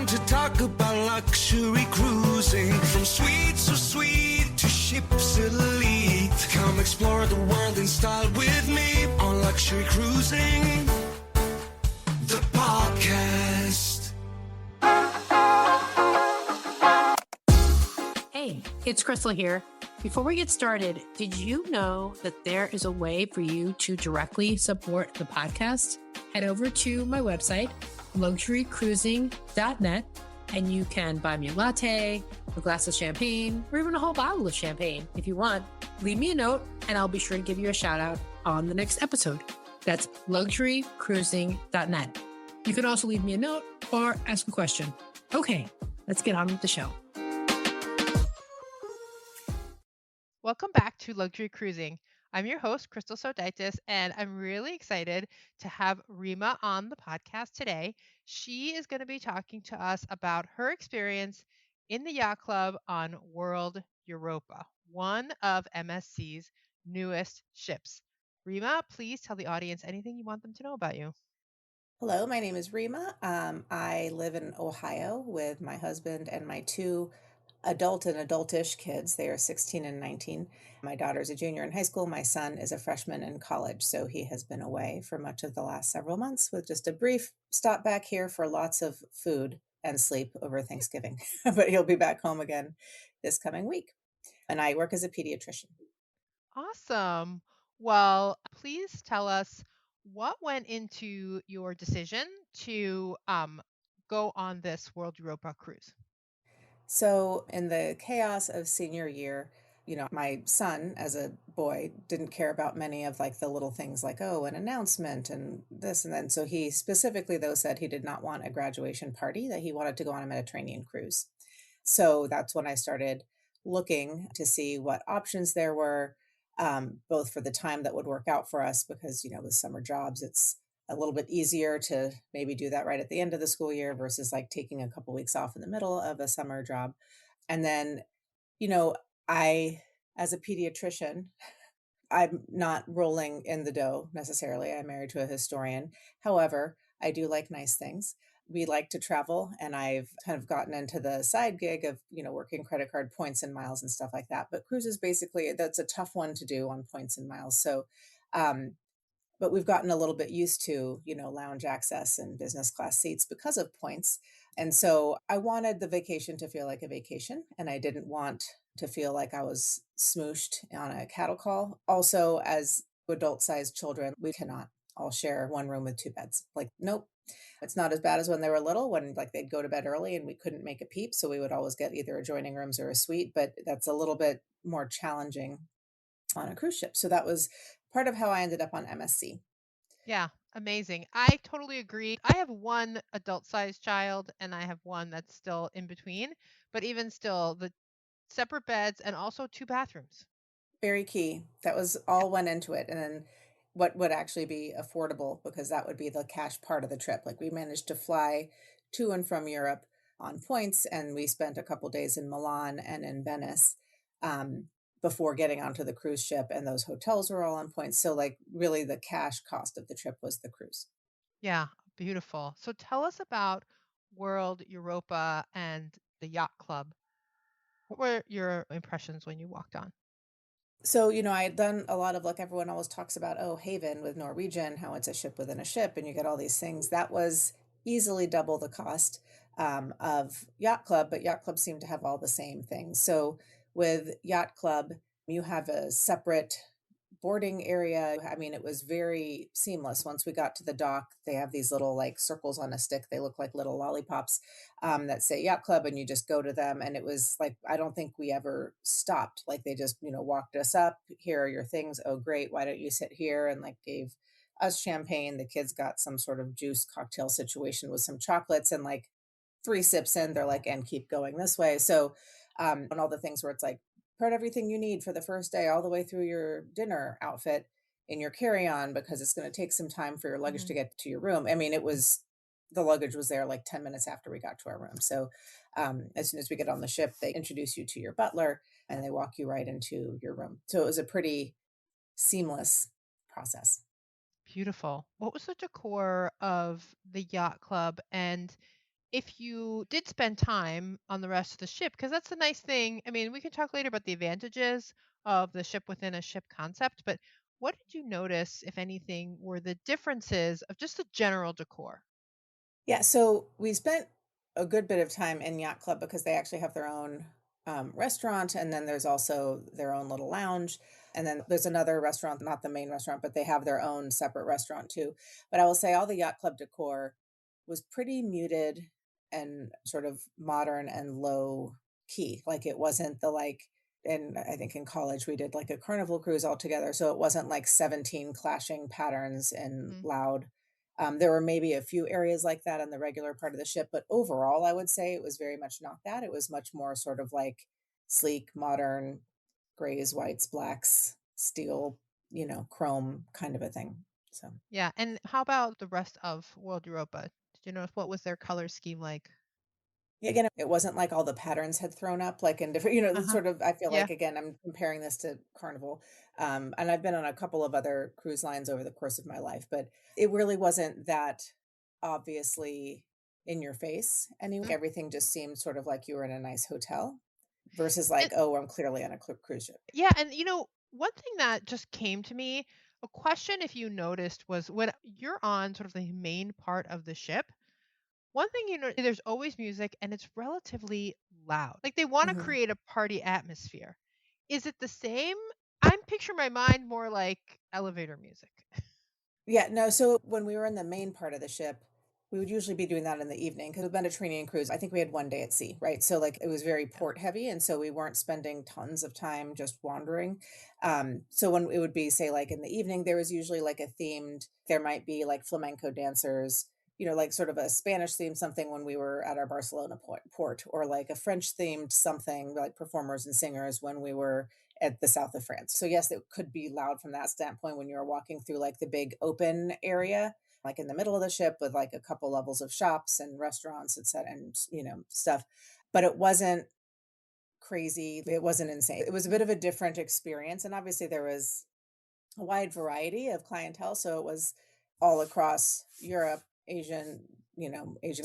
time to talk about luxury cruising. From suites so sweet to ships elite. Come explore the world in style with me on Luxury Cruising, the podcast. Hey, it's Krystal here. Before we get started, did you know that there is a way for you to directly support the podcast? Head over to my website, luxurycruising.net, and you can buy me a latte, a glass of champagne, or even a whole bottle of champagne if you want. Leave me a note, and I'll be sure to give you a shout out on the next episode. That's luxurycruising.net. You can also leave me a note or ask a question. Okay, let's get on with the show. Welcome back to Luxury Cruising. I'm your host, Krystal Sodaitis, and I'm really excited to have Rima on the podcast today. She is going to be talking to us about her experience in the Yacht Club on World Europa, one of MSC's newest ships. Rima, please tell the audience anything you want them to know about you. Hello, my name is Rima. I live in Ohio with my husband and my two adult and adultish kids. They are 16 and 19. My daughter's a junior in high school. My son is a freshman in college. So he has been away for much of the last several months with just a brief stop back here for lots of food and sleep over Thanksgiving. But he'll be back home again this coming week. And I work as a pediatrician. Awesome. Well, please tell us what went into your decision to go on this World Europa cruise. So, in the chaos of senior year, my son as a boy didn't care about many of like the little things like, oh, an announcement and this and then. So, he specifically, though, said he did not want a graduation party, that he wanted to go on a Mediterranean cruise. So, that's when I started looking to see what options there were, both for the time that would work out for us, because, with summer jobs, it's a little bit easier to maybe do that right at the end of the school year versus like taking a couple weeks off in the middle of a summer job. And then, I, as a pediatrician, I'm not rolling in the dough necessarily. I'm married to a historian. However, I do like nice things. We like to travel, and I've kind of gotten into the side gig of, working credit card points and miles and stuff like that. But cruises, basically, that's a tough one to do on points and miles. So, but we've gotten a little bit used to, lounge access and business class seats because of points. And so I wanted the vacation to feel like a vacation, and I didn't want to feel like I was smooshed on a cattle call. Also, as adult-sized children, we cannot all share one room with two beds. Like, nope. It's not as bad as when they were little, when like they'd go to bed early and we couldn't make a peep. So we would always get either adjoining rooms or a suite, but that's a little bit more challenging on a cruise ship. So that was part of how I ended up on MSC. Yeah, amazing. I totally agree. I have one adult-sized child and I have one that's still in between, but even still, the separate beds and also two bathrooms. Very key. That was all went into it. And then what would actually be affordable, because that would be the cash part of the trip. Like we managed to fly to and from Europe on points, and we spent a couple days in Milan and in Venice before getting onto the cruise ship, and those hotels were all on points. So like really the cash cost of the trip was the cruise. Yeah, beautiful. So tell us about World Europa and the Yacht Club. What were your impressions when you walked on? So, I had done a lot of, like, everyone always talks about, oh, Haven with Norwegian, how it's a ship within a ship and you get all these things. That was easily double the cost of Yacht Club, but Yacht Club seemed to have all the same things. So with Yacht Club, you have a separate boarding area. I mean, it was very seamless. Once we got to the dock, they have these little like circles on a stick. They look like little lollipops that say Yacht Club, and you just go to them. And it was like, I don't think we ever stopped. Like they just, walked us up. Here are your things. Oh, great. Why don't you sit here? And like gave us champagne. The kids got some sort of juice cocktail situation with some chocolates, and like 3 sips in, they're like, and keep going this way. So, and all the things where it's like, put everything you need for the first day all the way through your dinner outfit in your carry-on, because it's going to take some time for your luggage to get to your room. I mean, the luggage was there like 10 minutes after we got to our room. So as soon as we get on the ship, they introduce you to your butler and they walk you right into your room. So it was a pretty seamless process. Beautiful. What was the decor of the Yacht Club? And if you did spend time on the rest of the ship, because that's the nice thing. I mean, we can talk later about the advantages of the ship within a ship concept, but what did you notice, if anything, were the differences of just the general decor? Yeah, so we spent a good bit of time in Yacht Club because they actually have their own restaurant, and then there's also their own little lounge. And then there's another restaurant, not the main restaurant, but they have their own separate restaurant too. But I will say all the Yacht Club decor was pretty muted and sort of modern and low key. Like it wasn't the like, and I think in college we did like a carnival cruise all together. So it wasn't like 17 clashing patterns and Mhm. loud. There were maybe a few areas like that on the regular part of the ship, but overall, I would say it was very much not that. It was much more sort of like sleek, modern, grays, whites, blacks, steel, chrome kind of a thing. So Yeah, and how about the rest of World Europa? Did you notice what was their color scheme like? yeah, again, it wasn't like all the patterns had thrown up like in different, Uh-huh. sort of, I feel Yeah. like, again, I'm comparing this to Carnival. And I've been on a couple of other cruise lines over the course of my life, but it really wasn't that obviously in your face. Anyway, Mhm. everything just seemed sort of like you were in a nice hotel versus And like, oh, I'm clearly on a cruise ship. yeah, and one thing that just came to me, a question if you noticed was when you're on sort of the main part of the ship, one thing there's always music and it's relatively loud. Like they want to Mhm. create a party atmosphere. Is it the same? I'm picturing my mind more like elevator music. Yeah, no, so when we were in the main part of the ship, we would usually be doing that in the evening because the Mediterranean cruise, I think we had one day at sea, right? So like it was very Yeah. port heavy. And so we weren't spending tons of time just wandering. So when it would be, say, like in the evening, there was usually like a themed, there might be like flamenco dancers, like sort of a Spanish themed something when we were at our Barcelona port, or like a French themed something like performers and singers when we were at the south of France. So yes, it could be loud from that standpoint when you're walking through like the big open area, like in the middle of the ship with like a couple levels of shops and restaurants, et cetera, and stuff. But it wasn't crazy. It wasn't insane. It was a bit of a different experience. And obviously there was a wide variety of clientele. So it was all across Europe, Asian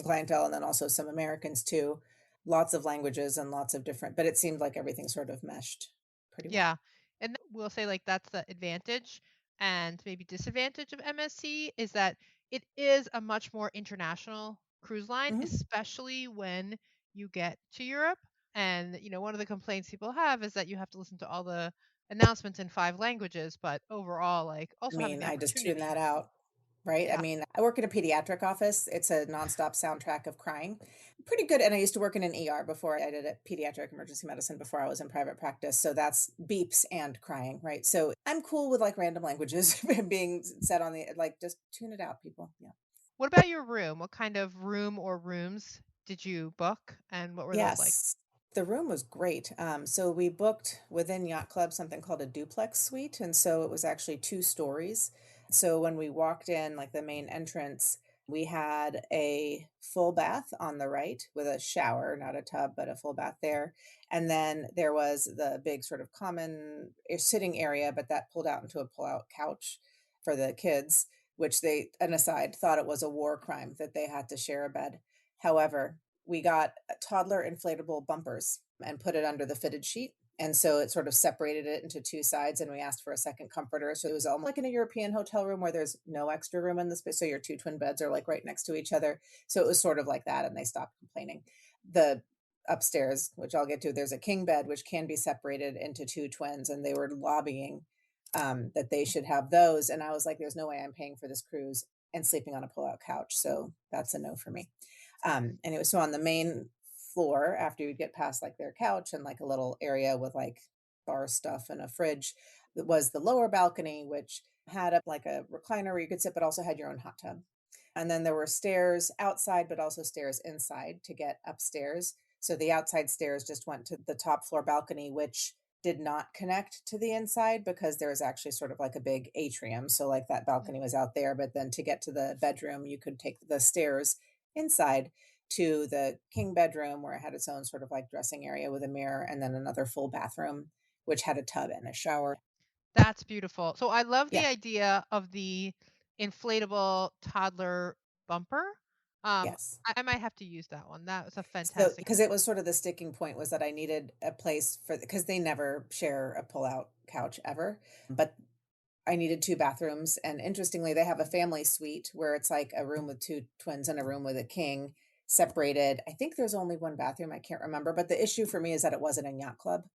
clientele, and then also some Americans too. Lots of languages and lots of different, but it seemed like everything sort of meshed pretty well. Yeah. And we'll say like that's the advantage and maybe disadvantage of MSC is that it is a much more international cruise line, Mhm. especially when you get to Europe. And one of the complaints people have is that you have to listen to all the announcements in 5 languages, but overall, like I also having mean, the I just tune opportunity. that out, right? I Yeah. mean, I work in a pediatric office. It's a nonstop soundtrack of crying. Pretty good. And I used to work in an ER before I did a pediatric emergency medicine before I was in private practice. So that's beeps and crying, right? So I'm cool with like random languages being said on the, like, just tune it out, people. Yeah. What about your room? What kind of room or rooms did you book and what were those like? Yes. The room was great. So we booked within Yacht Club something called a duplex suite. And so it was actually 2 stories. So when we walked in, like the main entrance, we had a full bath on the right with a shower, not a tub, but a full bath there. And then there was the big sort of common sitting area, but that pulled out into a pull out couch for the kids, which they, an aside, thought it was a war crime that they had to share a bed. However, we got toddler inflatable bumpers and put it under the fitted sheet. And so it sort of separated it into 2 sides, and we asked for a second comforter. So it was almost like in a European hotel room where there's no extra room in the space. So your two twin beds are like right next to each other. So it was sort of like that, and they stopped complaining. The upstairs, which I'll get to, there's a king bed, which can be separated into two twins, and they were lobbying that they should have those. And I was like, there's no way I'm paying for this cruise and sleeping on a pull out couch. So that's a no for me. And it was so on the main floor after you'd get past like their couch and like a little area with like bar stuff and a fridge, that was the lower balcony, which had up like a recliner where you could sit, but also had your own hot tub. And then there were stairs outside, but also stairs inside to get upstairs. So the outside stairs just went to the top floor balcony, which did not connect to the inside because there was actually sort of like a big atrium. So like that balcony was out there, but then to get to the bedroom, you could take the stairs inside to the king bedroom where it had its own sort of like dressing area with a mirror and then another full bathroom, which had a tub and a shower. That's beautiful. So I love the Yeah. idea of the inflatable toddler bumper. Yes. I might have to use that one. That was a So, fantastic because it was idea. sort of the sticking point was that I needed a place for because they never share a pull-out couch ever, but I needed 2 bathrooms, and interestingly, they have a family suite where it's like a room with 2 twins and a room with a king separated. I think there's only 1 bathroom, I can't remember, but the issue for me is that it wasn't a yacht club,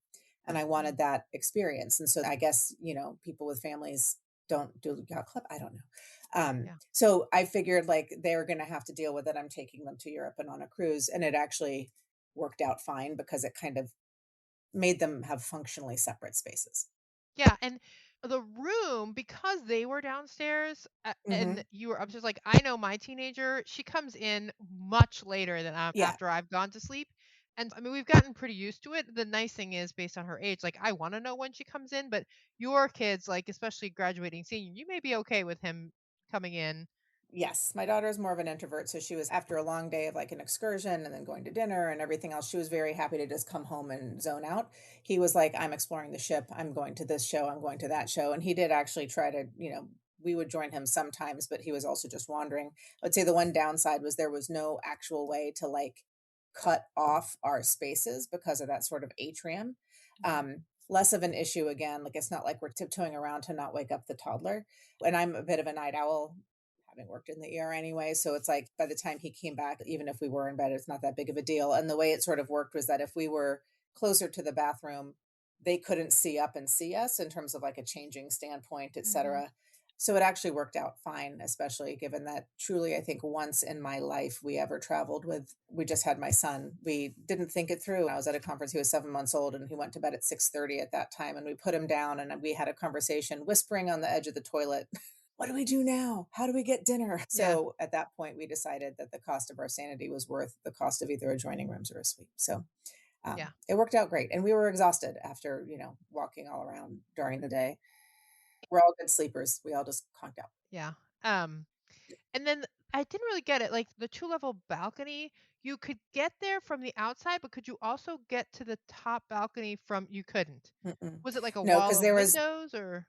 and I Mm, wanted that experience, and so I guess, people with families don't do yacht club, I don't know. yeah. So I figured, like, they're gonna have to deal with it, I'm taking them to Europe and on a cruise, and it actually worked out fine because it kind of made them have functionally separate spaces. Yeah, and the room, because they were downstairs, and Mhm. you were upstairs, like, I know my teenager, she comes in much later than Yeah. after I've gone to sleep, and, I mean, we've gotten pretty used to it. The nice thing is based on her age, like, I wanna know when she comes in, but your kids, like, especially graduating senior, you may be okay with him coming in. Yes, my daughter is more of an introvert, so she was after a long day of, like, an excursion and then going to dinner and everything else, she was very happy to just come home and zone out. He was like, "I'm exploring the ship, I'm going to this show, I'm going to that show," and he did actually try to, we would join him sometimes, but he was also just wandering. I would say the one downside was there was no actual way to, like, cut off our spaces because of that sort of atrium. Mhm. Less of an issue again, like, it's not like we're tiptoeing around to not wake up the toddler, and I'm a bit of a night owl having worked in the ER anyway. So it's like by the time he came back, even if we were in bed, it's not that big of a deal. And the way it sort of worked was that if we were closer to the bathroom, they couldn't see up and see us in terms of like a changing standpoint, et Mhm. cetera. So it actually worked out fine, especially given that truly, I think once in my life we ever traveled with, we just had my son. We didn't think it through. I was at a conference, he was 7 months old and he went to bed at 6:30 at that time. And we put him down and we had a conversation whispering on the edge of the toilet. What do we do now? How do we get dinner? Yeah, So at that point, we decided that the cost of our sanity was worth the cost of either adjoining rooms or a suite. So yeah, it worked out great. And we were exhausted after, walking all around during the day. We're all good sleepers. We all just conked out. yeah. Um And then I didn't really get it, like, the two-level balcony, you could get there from the outside, but could you also get to the top balcony from you couldn't? Mm-mm. Was it like a No, wall because of there was windows or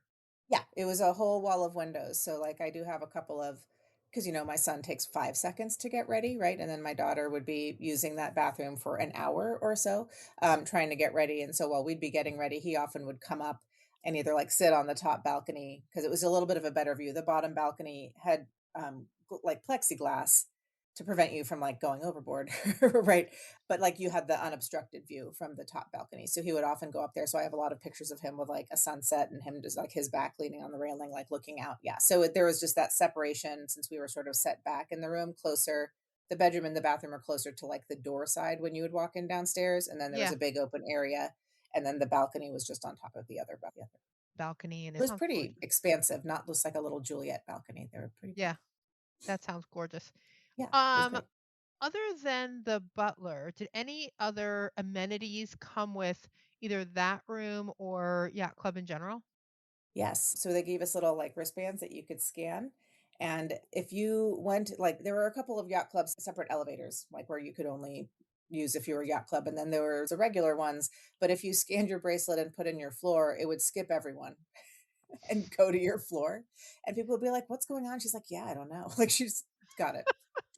Yeah, it was a whole wall of windows. So, like, I do have a couple of because, my son takes 5 seconds to get ready, right? And then my daughter would be using that bathroom for an hour or so, trying to get ready. And so while we'd be getting ready, he often would come up and either like sit on the top balcony because it was a little bit of a better view. The bottom balcony had like plexiglass to prevent you from like going overboard, right? But like you had the unobstructed view from the top balcony. So he would often go up there. So I have a lot of pictures of him with like a sunset and him just like his back leaning on the railing, like looking out. Yeah. So there was just that separation since we were sort of set back in the room closer. The bedroom and the bathroom are closer to like the door side when you would walk in downstairs. And then there was yeah, a big open area. And then the balcony was just on top of the other. balcony, and It it was sounds pretty gorgeous. expansive, not just like a little Juliet balcony. They were pretty Yeah, big. that sounds gorgeous. Yeah. It was Um, great. Other than the butler, did any other amenities come with either that room or yacht club in general? Yes. So they gave us little like wristbands that you could scan. And if you went, like, there were a couple of yacht clubs, separate elevators, like where you could only use if you were yacht club. And then there was the regular ones. But if you scanned your bracelet and put in your floor, it would skip everyone and go to your floor. And people would be like, "What's going on?" She's like, "Yeah, I don't know." Like she's got it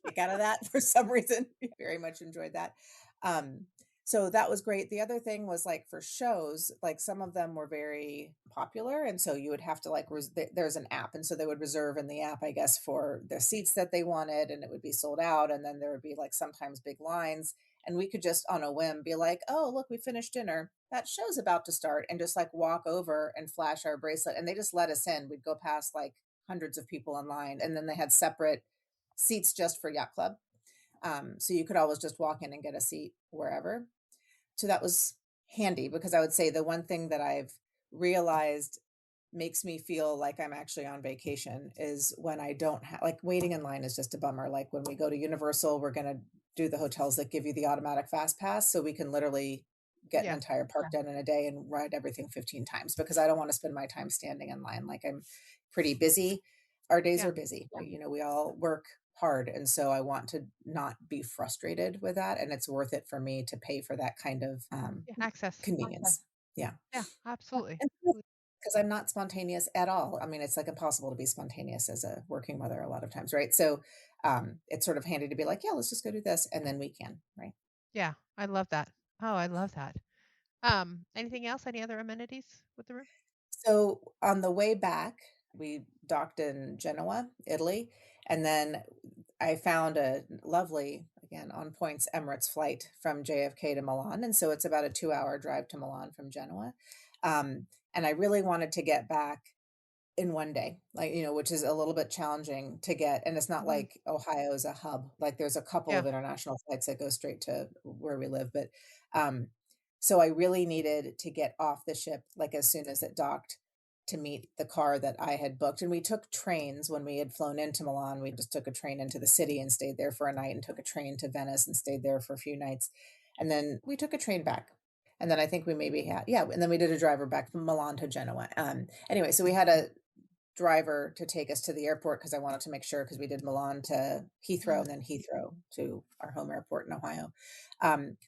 kick out of that for some reason. Very much enjoyed that. Um, so that was great. The other thing was like for shows, like some of them were very popular, and so you would have to like there's an app, and so they would reserve in the app, I guess, for the seats that they wanted, and it would be sold out, and then there would be like sometimes big lines, and we could just on a whim be like, "Oh, look, we finished dinner. That show's about to start," and just like walk over and flash our bracelet, and they just let us in. We'd go past like hundreds of people in line, and then they had separate seats just for yacht club. So you could always just walk in and get a seat wherever. So that was handy because I would say the one thing that I've realized makes me feel like I'm actually on vacation is when I don't have like waiting in line is just a bummer. Like when we go to Universal, we're going to do the hotels that give you the automatic fast pass so we can literally get an Yeah, entire park done in a day and ride everything 15 times because I don't want to spend my time standing in line. Like I'm pretty busy. Our days yeah, are busy. We all work hard. And so I want to not be frustrated with that. And it's worth it for me to pay for that kind of yeah, access. convenience. Yeah. Yeah, absolutely. And Absolutely. because I'm not spontaneous at all. I mean, it's like impossible to be spontaneous as a working mother a lot of times, right? So it's sort of handy to be like, yeah, let's just go do this, and then we can, right? Yeah, I love that. Oh, I love that. Anything else? Any other amenities with the room? So on the way back, we docked in Genoa, Italy, and then I found a lovely, again, on points Emirates flight from JFK to Milan. And so it's about a 2 hour drive to Milan from Genoa. And I really wanted to get back in one day, like, which is a little bit challenging to get, and it's not Mhm. like Ohio is a hub, like, there's a couple Yeah. of international flights that go straight to where we live, but, um, so I really needed to get off the ship, like, as soon as it docked to meet the car that I had booked, and we took trains when we had flown into Milan. We just took a train into the city and stayed there for a night, and took a train to Venice and stayed there for a few nights, and then we took a train back, and then I think we maybe had, yeah, and then we did a driver back from Milan to Genoa. Anyway, so we had a driver to take us to the airport because I wanted to make sure, because we did Milan to Heathrow Mhm. and then Heathrow to our home airport in Ohio.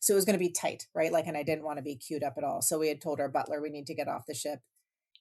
So it was going to be tight, right? Like, and I didn't want to be queued up at all. So we had told our butler we need to get off the ship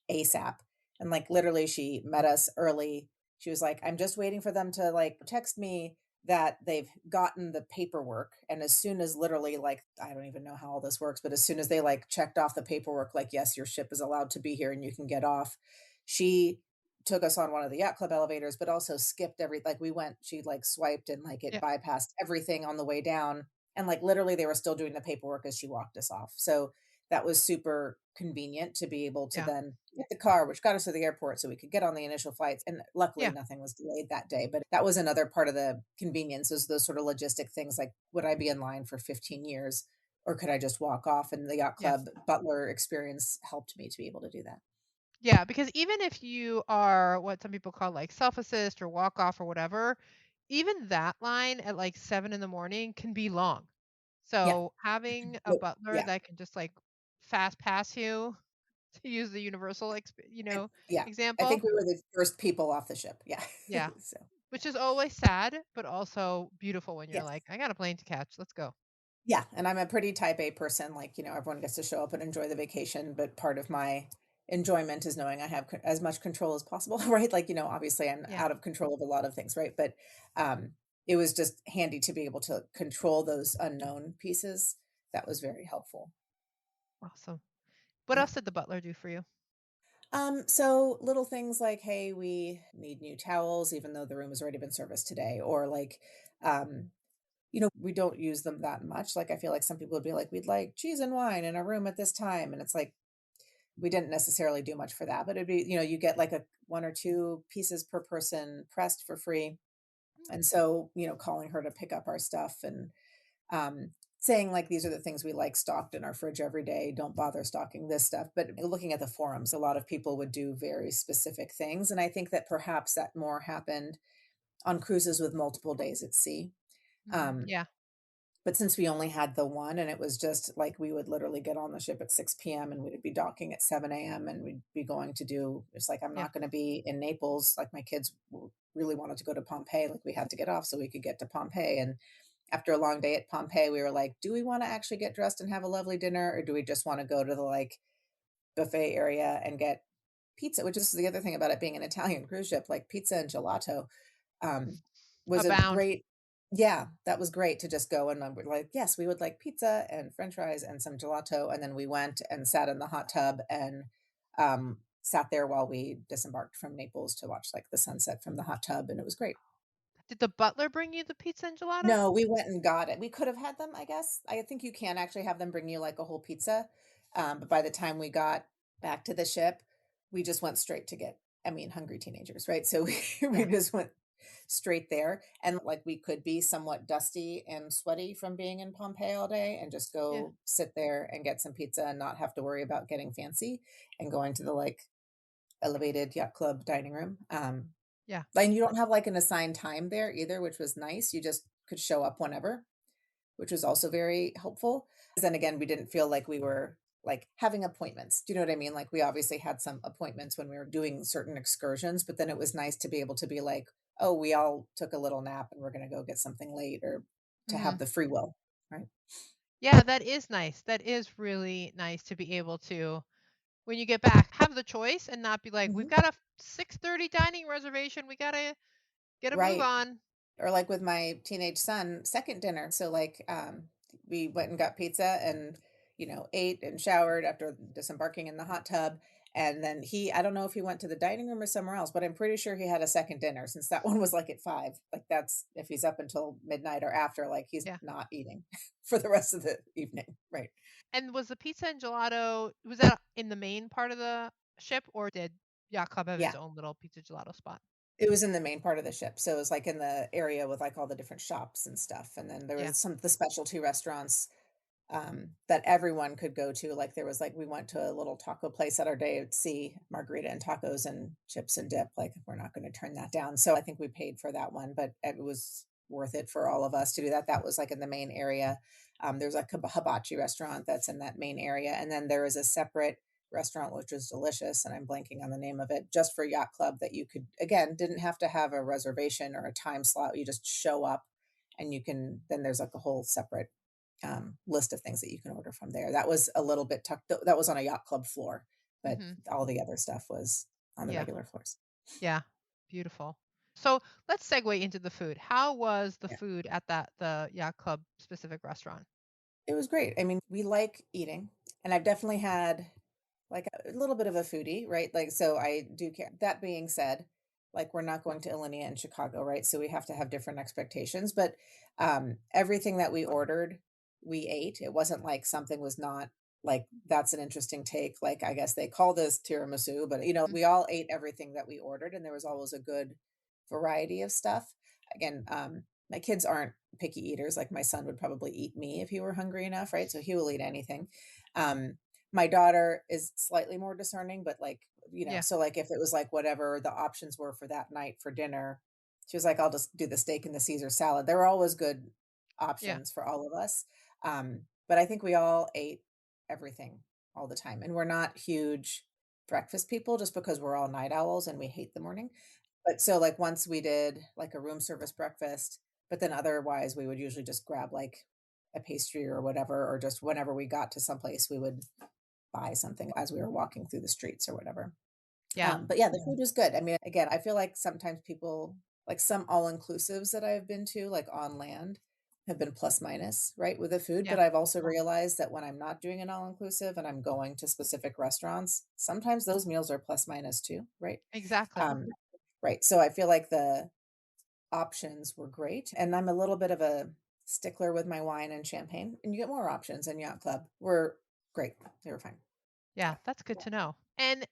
ASAP. And like literally she met us early. She was like, I'm just waiting for them to like text me that they've gotten the paperwork. And as soon as literally like I don't even know how all this works, but as soon as they like checked off the paperwork, like, yes, your ship is allowed to be here and you can get off, she took us on one of the yacht club elevators, but also skipped every like we went, she like swiped and like it Yeah. bypassed everything on the way down. And like literally they were still doing the paperwork as she walked us off. So that was super convenient to be able to Yeah. then get the car, which got us to the airport so we could get on the initial flights. And luckily, Yeah. nothing was delayed that day. But that was another part of the convenience is those sort of logistic things like, would I be in line for 15 years or could I just walk off? And the Yacht Yes. Club Butler experience helped me to be able to do that. Yeah, because even if you are what some people call like self assist or walk off or whatever, even that line at like 7 in the morning can be long. Yeah. So having a Well, butler yeah. that can just like fast pass you to use the universal, Yeah. I example. think we were the first people off the ship. Yeah. Yeah. So, Which is always sad, but also beautiful when you're yes. like, I got a plane to catch. Let's go. Yeah, and I'm a pretty type A person, like, everyone gets to show up and enjoy the vacation, but part of my enjoyment is knowing I have as much control as possible, right? Like, obviously I'm Yeah. out of control of a lot of things, right? But um it was just handy to be able to control those unknown pieces. That was very helpful. Awesome. What Yeah. else did the butler do for you? So little things like, hey, we need new towels, even though the room has already been serviced today, or like, we don't use them that much. Like, I feel like some people would be like, we'd like cheese and wine in our room at this time. And it's like, we didn't necessarily do much for that, but it'd be, you get like a one or two pieces per person pressed for free. Mm. And so, calling her to pick up our stuff and saying like, these are the things we like stocked in our fridge every day. Don't bother stocking this stuff. But looking at the forums, a lot of people would do very specific things. And I think that perhaps that more happened on cruises with multiple days at sea. Mhm. Um, Yeah. but since we only had the one and it was just like we would literally get on the ship at 6 PM and we'd be docking at 7 AM and we'd be going to do it's like I'm Yeah. not gonna be in Naples, like my kids really wanted to go to Pompeii, like we had to get off so we could get to Pompeii, and after a long day at Pompeii, we were like, "Do we wanna actually get dressed and have a lovely dinner, or do we just wanna go to the, like, buffet area and get pizza?" Which is the other thing about it being an Italian cruise ship, like pizza and gelato, um, was a Abound. great yeah, that was great to just go and we're like, "Yes, we would like pizza and french fries and some gelato," and then we went and sat in the hot tub and, sat there while we disembarked from Naples to watch, like, the sunset from the hot tub, and it was great. Did the butler bring you the pizza and gelato? No, we went and got it. We could have had them, I guess. I think you can actually have them bring you, like, a whole pizza, but by the time we got back to the ship, we just went straight to get I mean, hungry teenagers, right? So we Yeah. just went straight there, and, like, we could be somewhat dusty and sweaty from being in Pompeii all day and just Yeah. go sit there and get some pizza and not have to worry about getting fancy and going to the, like, elevated yacht club dining room, Yeah. and you don't have, like, an assigned time there either, which was nice. You just could show up whenever, which was also very helpful. Then again, we didn't feel like we were, like, having appointments. Do you know what I mean? Like, we obviously had some appointments when we were doing certain excursions, but then it was nice to be able to be like, "Oh, we all took a little nap and we're gonna go get something late," or to have Mhm. the free will, right? Yeah, that is nice. That is really nice to be able to when you get back, have the choice and not be like, we've Mhm. got a 6:30 dining reservation. We got to get a move Right. on. Or like with my teenage son, second dinner. So like we went and got pizza and ate and showered after disembarking in the hot tub. And then I don't know if he went to the dining room or somewhere else, but I'm pretty sure he had a second dinner since that one was like at 5. Like that's if he's up until midnight or after, like he's Yeah. not eating for the rest of the evening. Right. And was the pizza and gelato, was that in the main part of the ship or did Yacht Club have its Yeah. own little pizza gelato spot? It was in the main part of the ship. So it was like in the area with like all the different shops and stuff. And then there Yeah. was some of the specialty restaurants that everyone could go to. Like there was like we went to a little taco place at our day at sea, margarita and tacos and chips and dip. Like we're not going to turn that down. So I think we paid for that one, but it was worth it for all of us to do that. That was like in the main area. There's like a hibachi restaurant that's in that main area, and then there is a separate restaurant which was delicious, and I'm blanking on the name of it, just for Yacht Club that you could again didn't have to have a reservation or a time slot. You just show up, and you can. Then there's like a whole separate list of things that you can order from there. That was a little bit tucked. That was on a Yacht Club floor, but Hmm. all the other stuff was on the Yeah. regular floors. Yeah. Beautiful. So let's segue into the food. How was the Yeah, food at the Yacht Club specific restaurant? it was great. I mean, we like eating, and I've definitely had like a little bit of a foodie, right? Like, so I do care. That being said, like we're not going to Alinea and Chicago, right? So we have to have different expectations. But everything that we ordered, we ate. It wasn't like something was not like that's an interesting take. Like I guess they call this tiramisu, but Mm. we all ate everything that we ordered, and there was always a good variety of stuff. Again, my kids aren't picky eaters. Like my son would probably eat me if he were hungry enough, right? So he will eat anything. Um, my daughter is slightly more discerning, but like, Yeah. so like if it was like whatever the options were for that night for dinner, she was like, I'll just do the steak and the Caesar salad. There were always good Yeah. options for all of us. But I think we all ate everything all the time. And we're not huge breakfast people just because we're all night owls and we hate the morning. But so like once we did like a room service breakfast, but then otherwise we would usually just grab like a pastry or whatever, or just whenever we got to someplace, we would buy something as we were walking through the streets or whatever. Yeah. But yeah, the food was good. I mean, again, I feel like sometimes people like some all-inclusives that I've been to, like on land, have been plus minus, right, with the food. Yeah. But I've also realized that when I'm not doing an all-inclusive and I'm going to specific restaurants, sometimes those meals are plus minus too, right? Exactly. Um, right. So I feel like the options were great. And I'm a little bit of a stickler with my wine and champagne, and you get more options in Yacht Club. Were great. They were fine. Yeah, Yeah. that's good to know. And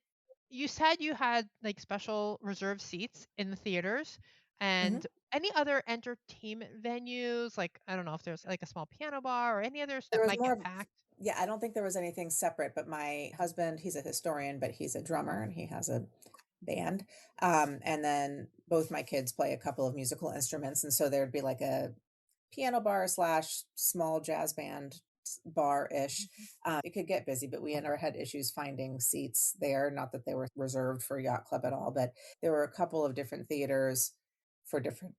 you said you had like special reserved seats in the theaters Mhm. and any other entertainment venues, like I don't know if there's like a small piano bar or any others There that was might more get of packed. yeah, I don't think there was anything separate, but my husband, he's a historian, but he's a drummer and he has a band. And then both my kids play a couple of musical instruments, and so there'd be like a piano bar slash small jazz band bar ish. Mhm. It could get busy, but we never had issues finding seats there. Not that they were reserved for Yacht Club at all, but there were a couple of different theaters for different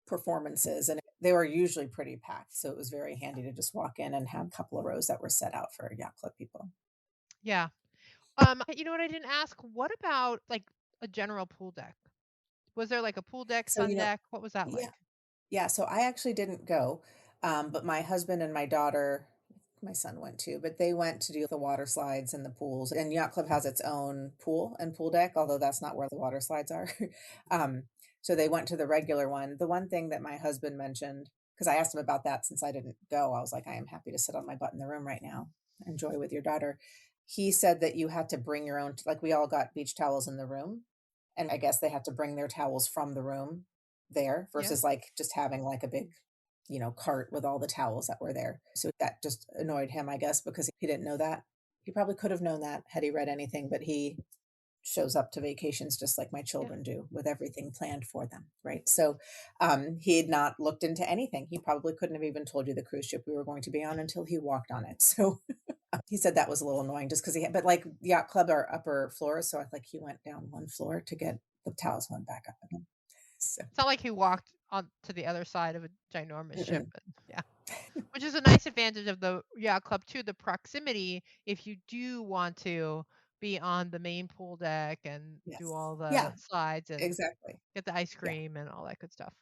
performances, and they were usually pretty packed. So it was very handy to just walk in and have a couple of rows that were set out for Yacht Club people. Yeah. You know what I didn't ask? What about like a general pool deck? Was there like a pool deck, So, sun deck? What was that yeah, like? yeah, so I actually didn't go, but my husband and my daughter my son went too, but they went to do the water slides and the pools, and Yacht Club has its own pool and pool deck, although that's not where the water slides are. Um, so they went to the regular one. The one thing that my husband mentioned, because I asked him about that since I didn't go, I was like, "I am happy to sit on my butt in the room right now, enjoy with your daughter." He said that you had to bring your own like, we all got beach towels in the room, and I guess they had to bring their towels from the room there Yeah. versus like just having like a big, cart with all the towels that were there. So that just annoyed him, I guess, because he didn't know that. He probably could have known that had he read anything, but he shows up to vacations just like my Yeah. children do with everything planned for them, right? So he had not looked into anything. He probably couldn't have even told you the cruise ship we were going to be on until he walked on it. So he said that was a little annoying just because but like Yacht Club are upper floors. So I think he went down one floor to get the towels went back up again. So It's not like he walked on to the other side of a ginormous ship. mm-mm. And, yeah. Which is a nice advantage of the Yacht Club too, the proximity if you do want to be on the main pool deck and do Yes. all Yeah, the slides and exactly. get the ice Yeah. cream and all that good stuff.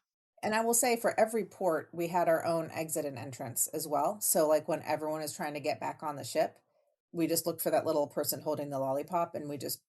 And I will say for every port, we had our own exit and entrance as well. So like when everyone is trying to get back on the ship, we just looked for that little person holding the lollipop and we just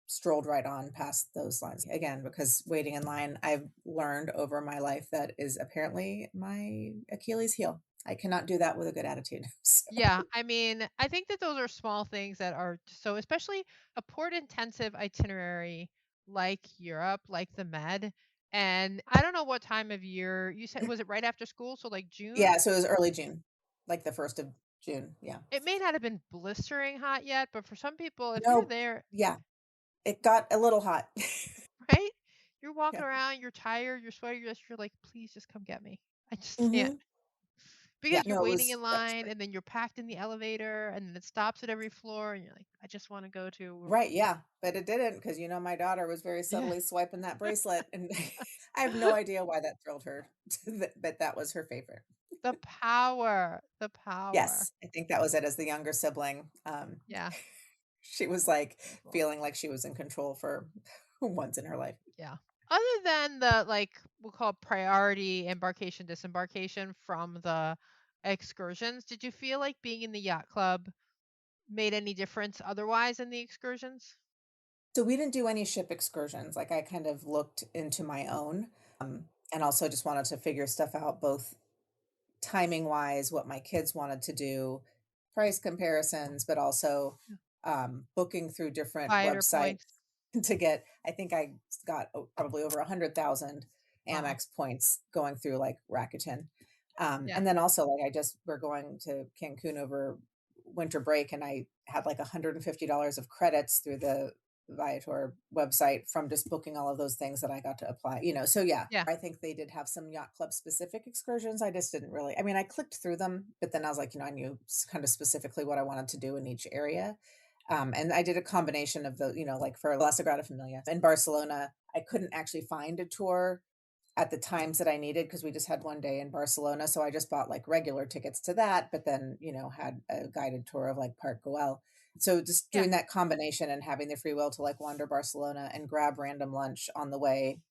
strolled right on past those lines. Again, because waiting in line, I've learned over my life that is apparently my Achilles heel. I cannot do that with a good attitude. So, Yeah, I mean, I think that those are small things that are so, especially a port intensive itinerary like Europe, like the Med. And I don't know what time of year you said, was it right after school? So like June? yeah, so it was early June, like the 1st of June. Yeah. It may not have been blistering hot yet, but for some people, if you're No, there, yeah, it got a little hot. right? You're Yeah. walking around, you're tired, you're sweaty, you're like, please just come get me. I just can't. Hmm. Yeah, Because you're no, waiting in that was line great. and then you're packed in the elevator and then it stops at every floor and you're like, I just want to go to. Right, yeah, but it didn't because my daughter was very Yeah. subtly swiping that bracelet, and I have no idea why that thrilled her, but that was her favorite. The power, the power. Yes, I think that was it as the younger sibling, Yeah, she was, that's like, beautiful. feeling like she was in control for once in her life. Yeah. Other than the, like, we'll call it priority embarkation, disembarkation from the excursions, did you feel like being in the yacht club made any difference otherwise in the excursions? So we didn't do any ship excursions, like, I kind of looked into my own, and also just wanted to figure stuff out both timing wise, what my kids wanted to do, price comparisons, but also Yeah. booking through different Quieter websites points. to get. I think I got probably over 100,000 Wow. Amex points going through like Rakuten. Yeah. And then also like we're going to Cancun over winter break and I had like $150 of credits through the Viator website from just booking all of those things that I got to apply. So yeah, Yeah. I think they did have some yacht club specific excursions. I just didn't really, I mean, I clicked through them, but then I was like, I knew kind of specifically what I wanted to do in each area. And I did a combination of like for La Sagrada Familia in Barcelona, I couldn't actually find a tour at the times that I needed because we just had one day in Barcelona. So I just bought like regular tickets to that, but then, had a guided tour of like Park Güell. So just Yeah. doing that combination and having the free will to like wander Barcelona and grab random lunch on the way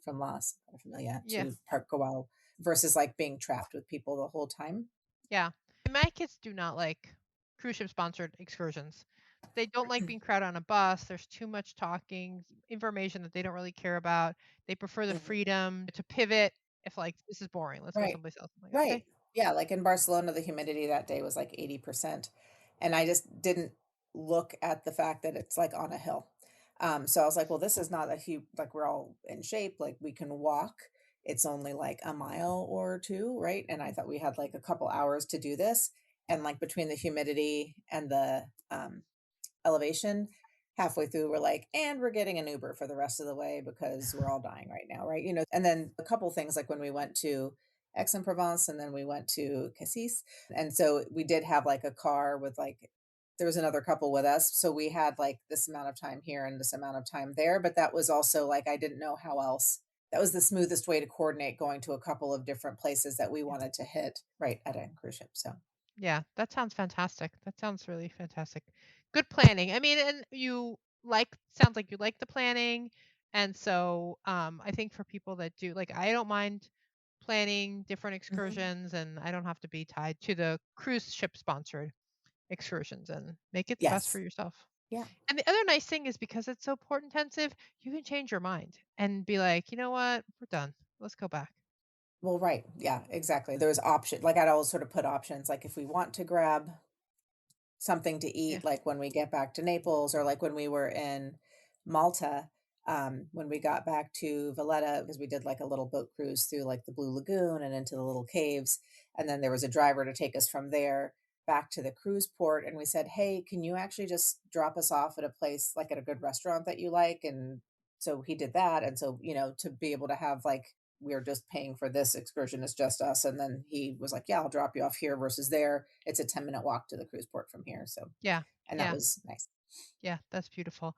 from La Sagrada Familia Yeah. to Park Güell versus like being trapped with people the whole time. Yeah. And my kids do not like cruise ship sponsored excursions. They don't like being crowded on a bus. There's too much talking, information that they don't really care about. They prefer the Mhm. freedom to pivot if like this is boring. Let's go Right. someplace else. I'm like, okay. Right. Yeah, like in Barcelona, the humidity that day was like 80%. And I just didn't look at the fact that it's like on a hill. So I was like, well, this is not a huge, like we're all in shape, like we can walk. It's only like a mile or two, right? And I thought we had like a couple hours to do this. And like between the humidity and the elevation, halfway through we're like, and we're getting an Uber for the rest of the way because we're all dying right now, right? And then a couple things like when we went to Aix-en-Provence and then we went to Cassis. And so we did have like a car with like there was another couple with us. So we had like this amount of time here and this amount of time there. But that was also like I didn't know how else. That was the smoothest way to coordinate going to a couple of different places that we Yeah. wanted to hit right at a cruise ship. So Yeah, that sounds fantastic. That sounds really fantastic. Good planning. I mean, and you like sounds like you like the planning. And so I think for people that do like I don't mind planning different mhm. excursions and I don't have to be tied to the cruise ship sponsored excursions and make it the best for Yes. yourself. Yeah. And the other nice thing is because it's so port intensive, you can change your mind and be like, you know what, we're done. Let's go back. Well, right. Yeah, exactly. There's option like, I'd always sort of put options, like, if we want to grab something to Yeah. eat, like, when we get back to Naples or, like, when we were in Malta, when we got back to Valletta, because we did, like, a little boat cruise through, like, the Blue Lagoon and into the little caves, and then there was a driver to take us from there back to the cruise port, and we said, "Hey, can you actually just drop us off at a place, like, at a good restaurant that you like?" And so he did that, and so, to be able to have, like, we're just paying for this excursion, it's just us, and then he was like, "Yeah, I'll drop you off here versus there. It's a 10-minute walk to the cruise port from here." So Yeah. and that Yeah. was nice. Yeah. That's beautiful.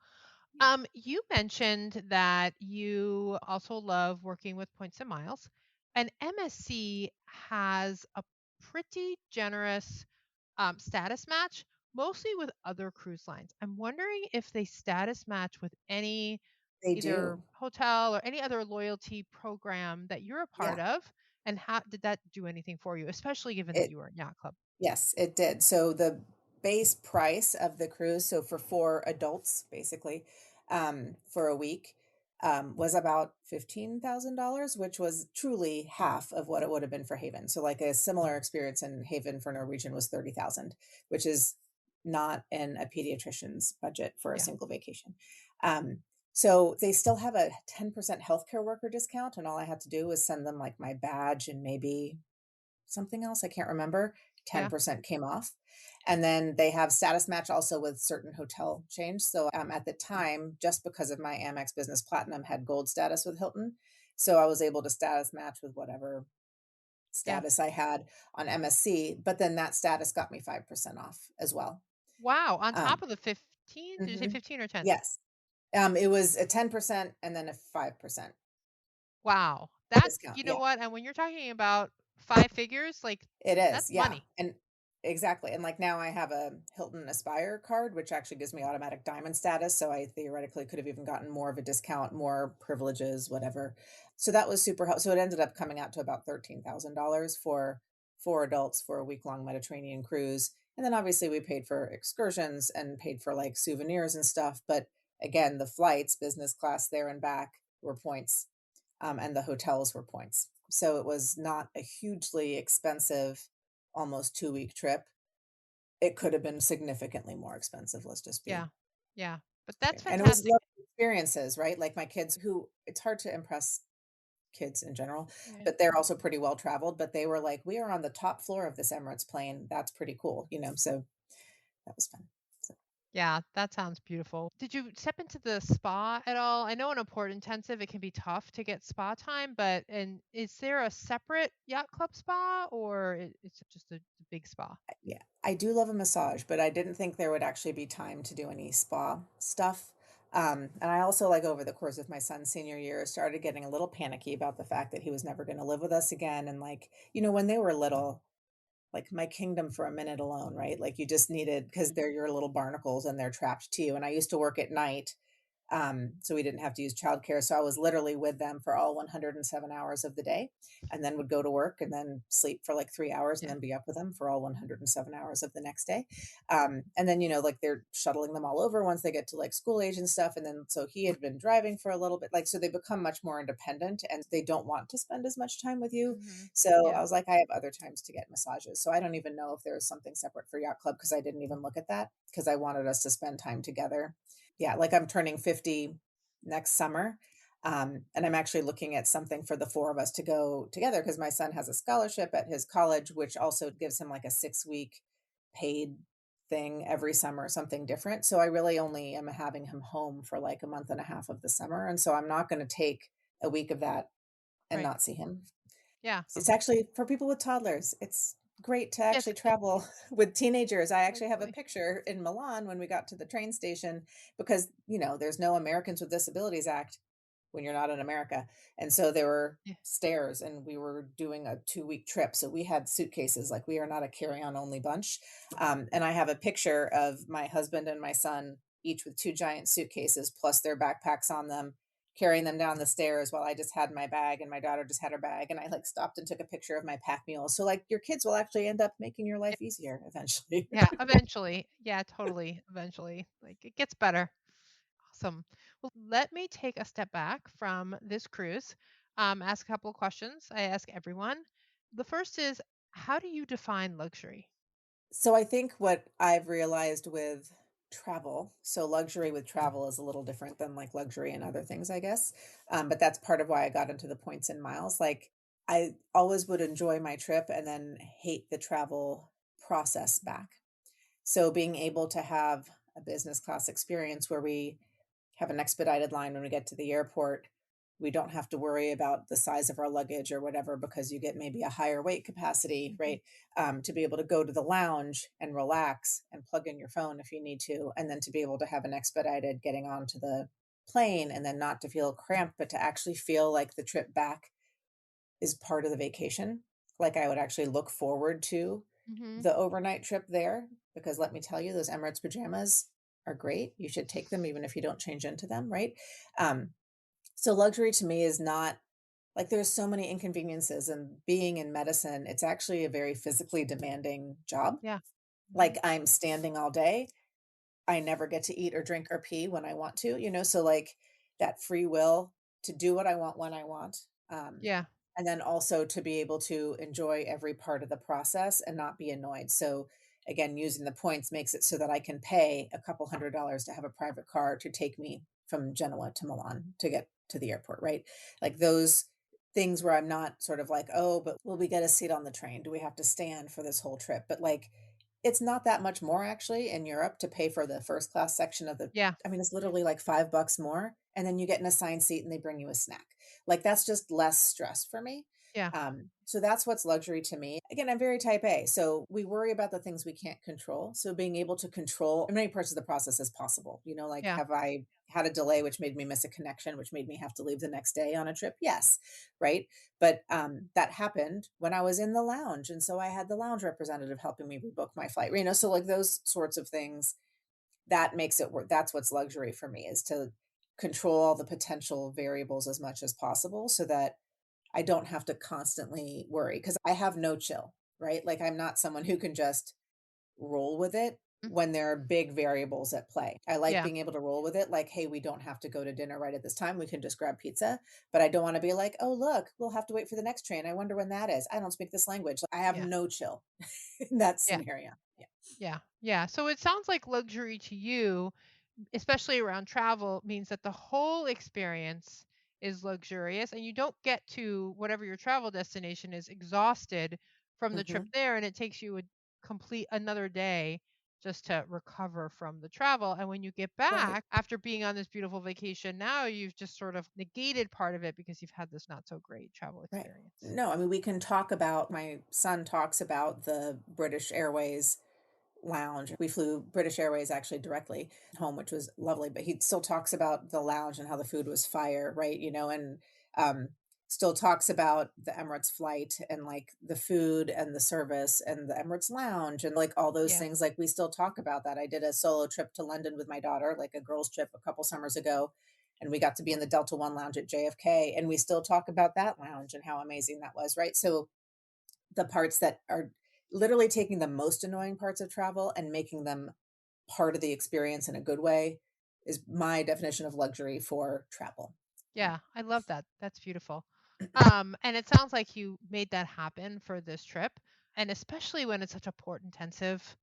Yeah. You mentioned that you also love working with points and miles, and MSC has a pretty generous status match mostly with other cruise lines. I'm wondering if they status match with any They either do. hotel or any other loyalty program that you're a part Yeah. of, and how did that do anything for you, especially given that It you were in Yacht Club? Yes, it did. So the base price of the cruise, so for 4 adults, basically, for a week, was about $15,000, which was truly half of what it would have been for Haven. So like a similar experience in Haven for Norwegian was 30,000, which is not in a pediatrician's budget for a Yeah. single vacation. Um, so they still have a 10% healthcare worker discount, and all I had to do was send them like my badge and maybe something else, I can't remember, Yeah. 10% came off. And then they have status match also with certain hotel chains. So at the time, just because of my Amex Business Platinum had gold status with Hilton. So I was able to status match with whatever Yeah. status I had on MSC, but then that status got me 5% off as well. Wow. On top Um, of the 15, did you say mhm. 15 or 10? Yes. It was a 10% and then a 5% Wow. That's, discount. you know Yeah. what? And when you're talking about five figures, like It is, that's yeah, money. and exactly, and, like, now I have a Hilton Aspire card, which actually gives me automatic diamond status, so I theoretically could have even gotten more of a discount, more privileges, whatever. So that was super help so it ended up coming out to about $13,000 for 4 adults for a week-long Mediterranean cruise, and then obviously we paid for excursions and paid for, like, souvenirs and stuff, but again, the flights, business class there and back were points, and the hotels were points. So it was not a hugely expensive, almost 2-week trip. It could have been significantly more expensive, let's just Yeah. be Yeah. But that's fair. And it was fantastic. lovely experiences, right? Like my kids who it's hard to impress kids in general, Yeah. but they're also pretty well traveled, but they were like, "We are on the top floor of this Emirates plane. That's pretty cool," so that was fun. So Yeah, that sounds beautiful. Did you step into the spa at all? I know in a port intensive it can be tough to get spa time, but and is there a separate yacht club spa or it's just a big spa? yeah, I do love a massage, but I didn't think there would actually be time to do any spa stuff. And I also, like, over the course of my son's senior year, started getting a little panicky about the fact that he was never going to live with us again. And, like, when they were little, like my kingdom for a minute alone, right? Like you just needed, because they're your little barnacles and they're trapped to you. And I used to work at night. So we didn't have to use childcare. So I was literally with them for all 107 hours of the day and then would go to work and then sleep for like 3 hours and Yeah. then be up with them for all 107 hours of the next day. And then, like they're shuttling them all over once they get to like school age and stuff. And then, so he had been driving for a little bit, like, so they become much more independent and they don't want to spend as much time with you. Hmm. So I Yeah. was like, I have other times to get massages. So I don't even know if there's something separate for Yacht Club because I didn't even look at that because I wanted us to spend time together. Yeah, like I'm turning 50 next summer. And I'm actually looking at something for the 4 of us to go together because my son has a scholarship at his college, which also gives him like a 6-week paid thing every summer, something different. So I really only am having him home for like a month and a half of the summer. And so I'm not going to take a week of that and Right. not see him. Yeah. It's actually for people with toddlers, it's great to Yes, actually travel with teenagers. I actually have a absolutely. picture in Milan when we got to the train station because, there's no Americans with Disabilities Act when you're not in America. And so there were Yeah. stairs and we were doing a 2-week trip. So we had suitcases, like we are not a carry-on only bunch. And I have a picture of my husband and my son, each with 2 giant suitcases plus their backpacks on them, carrying them down the stairs while I just had my bag and my daughter just had her bag. And I like stopped and took a picture of my pack mule. So like your kids will actually end up making your Yeah. life easier eventually. Yeah, eventually. Yeah, totally. Eventually. Like it gets better. Awesome. Well, let me take a step back from this cruise. Ask a couple of questions. I ask everyone. The first is, how do you define luxury? So I think what I've realized with travel, so luxury with travel is a little different than like luxury and other things, I guess. But that's part of why I got into the points and miles. Like I always would enjoy my trip and then hate the travel process back. So being able to have a business class experience where we have an expedited line when we get to the airport, we don't have to worry about the size of our luggage or whatever because you get maybe a higher weight capacity, Mhm. right? To be able to go to the lounge and relax and plug in your phone if you need to, and then to be able to have an expedited getting onto the plane and then not to feel cramped, but to actually feel like the trip back is part of the vacation. Like I would actually look forward to Mhm. the overnight trip there. because let me tell you, those Emirates pajamas are great. You should take them even if you don't change into them, right? Um, so luxury to me is not like there's so many inconveniences, and being in medicine, it's actually a very physically demanding job. Yeah. Like Mhm. I'm standing all day. I never get to eat or drink or pee when I want to, so like that free will to do what I want when I want. Um, Yeah. and then also to be able to enjoy every part of the process and not be annoyed. So again, using the points makes it so that I can pay a couple $100s to have a private car to take me from Genoa to Milan to get to the airport, right? Like those things where I'm not sort of like, oh, but will we get a seat on the train? Do we have to stand for this whole trip? But like it's not that much more actually in Europe to pay for the first class section of the Yeah. I mean, it's literally like $5 more, and then you get an assigned seat and they bring you a snack. Like, that's just less stress for me. Yeah. So that's what's luxury to me. Again, I'm very type A, so we worry about the things we can't control. So being able to control as many parts of the process as possible, like, Yeah. have I had a delay which made me miss a connection, which made me have to leave the next day on a trip? Yes, right? But, that happened when I was in the lounge, and so I had the lounge representative helping me rebook my flight, so, like, those sorts of things, that makes it work. That's what's luxury for me, is to control all the potential variables as much as possible so that I don't have to constantly worry. Because I have no chill, right? Like, I'm not someone who can just roll with it Mm. when there are big variables at play. I like Yeah. being able to roll with it, like, "Hey, we don't have to go to dinner right at this time, we can just grab pizza," but I don't wanna be like, "Oh, look, we'll have to wait for the next train, I wonder when that is. I don't speak this language." I have Yeah. no chill in that Yeah. scenario. Yeah. Yeah. Yeah. So it sounds like luxury to you, especially around travel, means that the whole experience is luxurious and you don't get to whatever your travel destination is exhausted from the trip Mhm. there, and it takes you a complete another day just to recover from the travel. And when you get Right. back after being on this beautiful vacation, now you've just sort of negated part of it because you've had this not so great travel Right. experience. No, I mean, we can talk about my son talks about the British Airways lounge. We flew British Airways actually directly home, which was lovely, but he still talks about the lounge and how the food was fire, right? And um still talks about the Emirates flight and like the food and the service and the Emirates lounge and like all those Yeah. things. Like we still talk about that. I did a solo trip to London with my daughter, like a girls trip a couple summers ago, and we got to be in the Delta One lounge at JFK, and we still talk about that lounge and how amazing that was, right? So the parts that are literally taking the most annoying parts of travel and making them part of the experience in a good way is my definition of luxury for travel. Yeah, I love that. That's beautiful. And it sounds like you made that happen for this trip. And especially when it's such a port intensive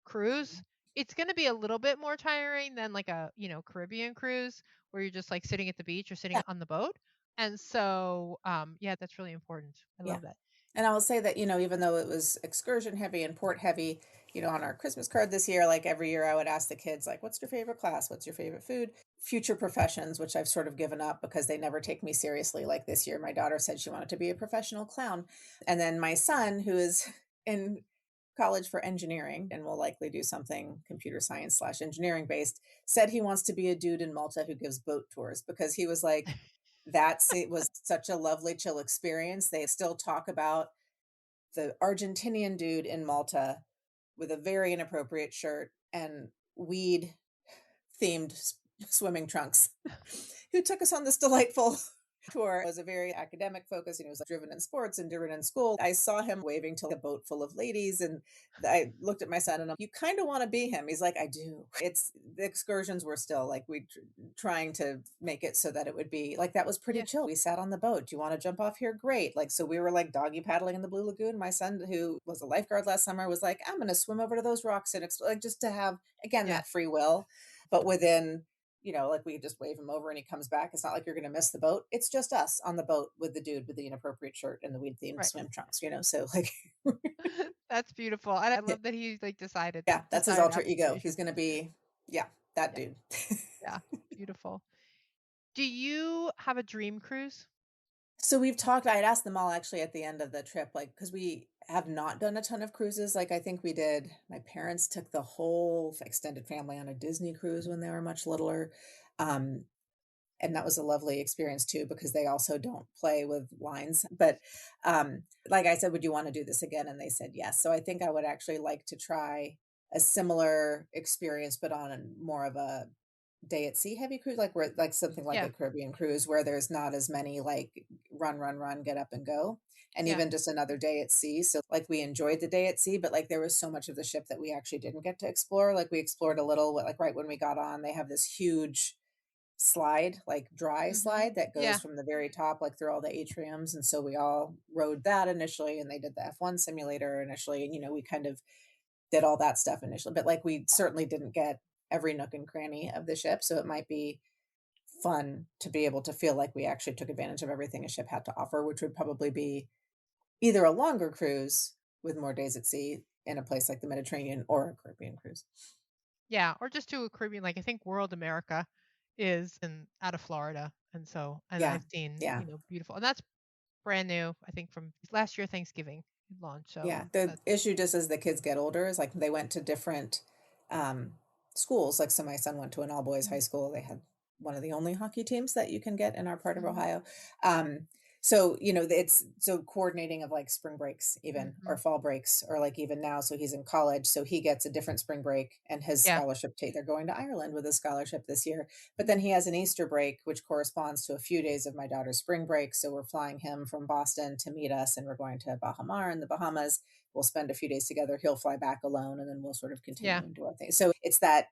cruise, it's going to be a little bit more tiring than like a, Caribbean cruise where you're just like sitting at the beach or sitting Yeah, on the boat. And so, yeah, that's really important. I yeah. love that. And I will say that, even though it was excursion heavy and port heavy, on our Christmas card this year, like every year I would ask the kids, like, what's your favorite class? What's your favorite food? Future professions, which I've sort of given up because they never take me seriously. Like this year, my daughter said she wanted to be a professional clown. And then my son, who is in college for engineering and will likely do something computer science slash engineering based, said he wants to be a dude in Malta who gives boat tours because he was like, it was such a lovely, chill experience. They still talk about the Argentinian dude in Malta with a very inappropriate shirt and weed themed swimming trunks who took us on this delightful tour. It was a very academic focus, and he was driven in sports and driven in school. I saw him waving to a boat full of ladies, and I looked at my son and I'm, you kind of want to be him. He's like, I do. It's the excursions were still like trying to make it so that it would be like that was pretty Yeah. chill. We sat on the boat. Do you want to jump off here? Great. Like so, we were like doggy paddling in the Blue Lagoon. My son, who was a lifeguard last summer, was like, I'm going to swim over to those rocks and like just to have again Yeah. that free will, but within like we just wave him over and he comes back. It's not like you're going to miss the boat. It's just us on the boat with the dude with the inappropriate shirt and the weed themed Right. swim trunks. So like, That's beautiful. And I love that he like yeah, that's his decided alter after ego. vacation. He's going to be, yeah, that Yeah. dude. Yeah. Beautiful. Do you have a dream cruise? So we've talked, I had asked them all actually at the end of the trip, like, because we have not done a ton of cruises. Like, I think we did, my parents took the whole extended family on a Disney cruise when they were much littler. Um, and that was a lovely experience too because they also don't play with lines, but like I said, would you want to do this again? And they said yes. So I think I would actually like to try a similar experience, but on more of a day at sea heavy cruise, like where like something like Yeah. a Caribbean cruise where there's not as many like run, get up and go. And Yeah. even just another day at sea. So like we enjoyed the day at sea, but like there was so much of the ship that we actually didn't get to explore. Like we explored a little, like right when we got on, they have this huge slide, like dry Hmm. slide that goes Yeah. from the very top, like through all the atriums. And so we all rode that initially, and they did the F1 simulator initially. And, we kind of did all that stuff initially, but like we certainly didn't get every nook and cranny of the ship. So it might be fun to be able to feel like we actually took advantage of everything a ship had to offer, which would probably be either a longer cruise with more days at sea in a place like the Mediterranean or a Caribbean cruise. Yeah. Or just do a Caribbean. Like I think World America is out of Florida. And Yeah. I've seen, Yeah. beautiful. And that's brand new, I think from last year Thanksgiving it launched. Yeah, So the that's issue just as the kids get older is like they went to different um, schools. Like, so my son went to an all boys high Mhm. school. They had one of the only hockey teams that you can get in our part of Mhm. Ohio. So it's so coordinating of like spring breaks, even or Mhm. fall breaks, or like even now. So he's in college, so he gets a different spring break, and his Yeah. scholarship take. They're going to Ireland with his scholarship this year, but then Mhm. he has an Easter break, which corresponds to a few days of my daughter's spring break. So we're flying him from Boston to meet us, and we're going to Baja Mar in the Bahamas. We'll spend a few days together. He'll fly back alone, and then we'll sort of Yeah. continue and do our thing. So it's that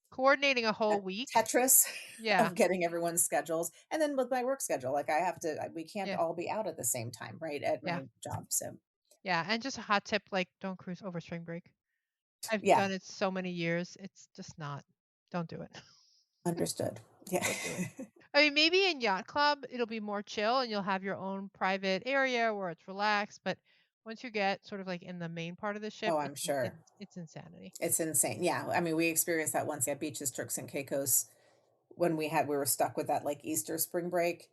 Coordinating a whole week. Tetris Yeah. of getting everyone's schedules. And then with my work schedule, like we can't Yeah. all be out at the same time, right? At Yeah. my job. So Yeah. And just a hot tip, like don't cruise over spring break. I've yeah, done it so many years. It's just not. Don't do it. understood. Yeah. Don't do it. I mean, maybe in Yacht Club it'll be more chill and you'll have your own private area where it's relaxed. But once you get sort of like in the main part of the ship, Oh, I'm sure. it's insanity. It's insane. Yeah. I mean, we experienced that once at Beaches, Turks and Caicos when we were stuck with that like Easter spring break.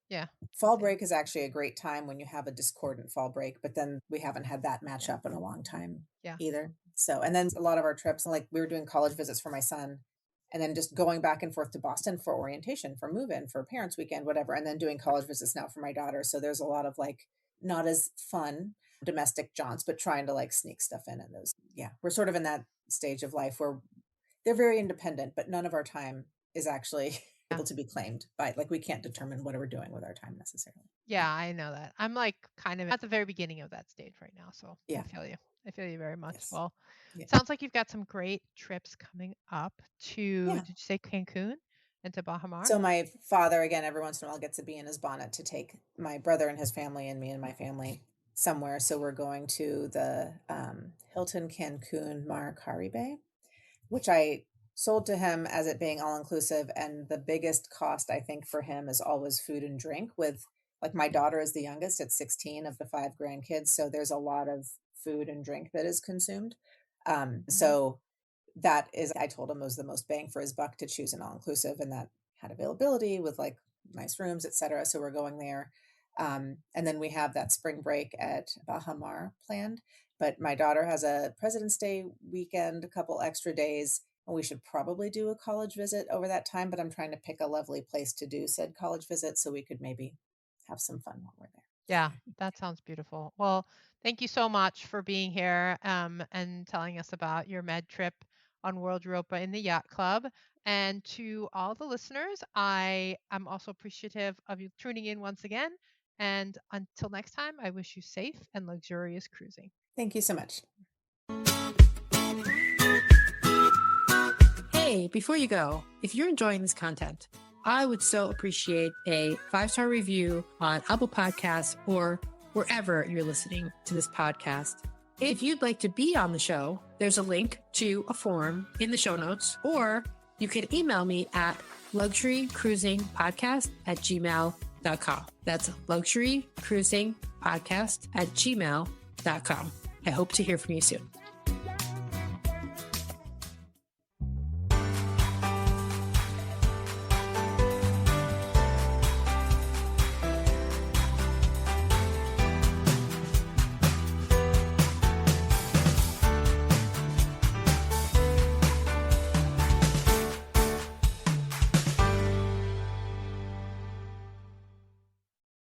Yeah. Fall Same. break is actually a great time when you have a discordant fall break, but then we haven't had that match Yeah. up in a long time Yeah. either. So, and then a lot of our trips, like we were doing college visits for my son, and then just going back and forth to Boston for orientation, for move in, for parents' weekend, whatever, and then doing college visits now for my daughter. So there's a lot of like not as fun domestic jaunts, but trying to like sneak stuff in those. Yeah, we're sort of in that stage of life where they're very independent, but none of our time is actually Yeah. able to be claimed by like we can't determine what we're doing with our time necessarily. Yeah. Yeah, I know that. I'm like kind of at the very beginning of that stage right now. So I Yeah. feel you. I feel you very much. Yes. Well, Yeah. sounds like you've got some great trips coming up to, Yeah. did you say Cancun and to Baja Mar? So my father, again, every once in a while gets to be in his bonnet to take my brother and his family and me and my family somewhere. So we're going to the Hilton Cancun Mar Caribe, which I sold to him as it being all inclusive. And the biggest cost, I think, for him is always food and drink. With like my daughter is the youngest at 16 of the 5 grandkids. So there's a lot of food and drink that is consumed. Mhm. So that is, I told him, was the most bang for his buck to choose an all inclusive, and that had availability with like nice rooms, etc. So we're going there. And then we have that spring break at Baja Mar planned. But my daughter has a President's Day weekend, a couple extra days, and we should probably do a college visit over that time. But I'm trying to pick a lovely place to do said college visit so we could maybe have some fun while we're there. Yeah, that sounds beautiful. Well, thank you so much for being here and telling us about your med trip on World Europa in the Yacht Club. And to all the listeners, I am also appreciative of you tuning in once again. And until next time, I wish you safe and luxurious cruising. Thank you so much. Hey, before you go, if you're enjoying this content, I would so appreciate a 5-star review on Apple Podcasts or wherever you're listening to this podcast. If you'd like to be on the show, there's a link to a form in the show notes, or you can email me at luxurycruisingpodcast@gmail.com. That's luxurycruisingpodcast@gmail.com. I hope to hear from you soon.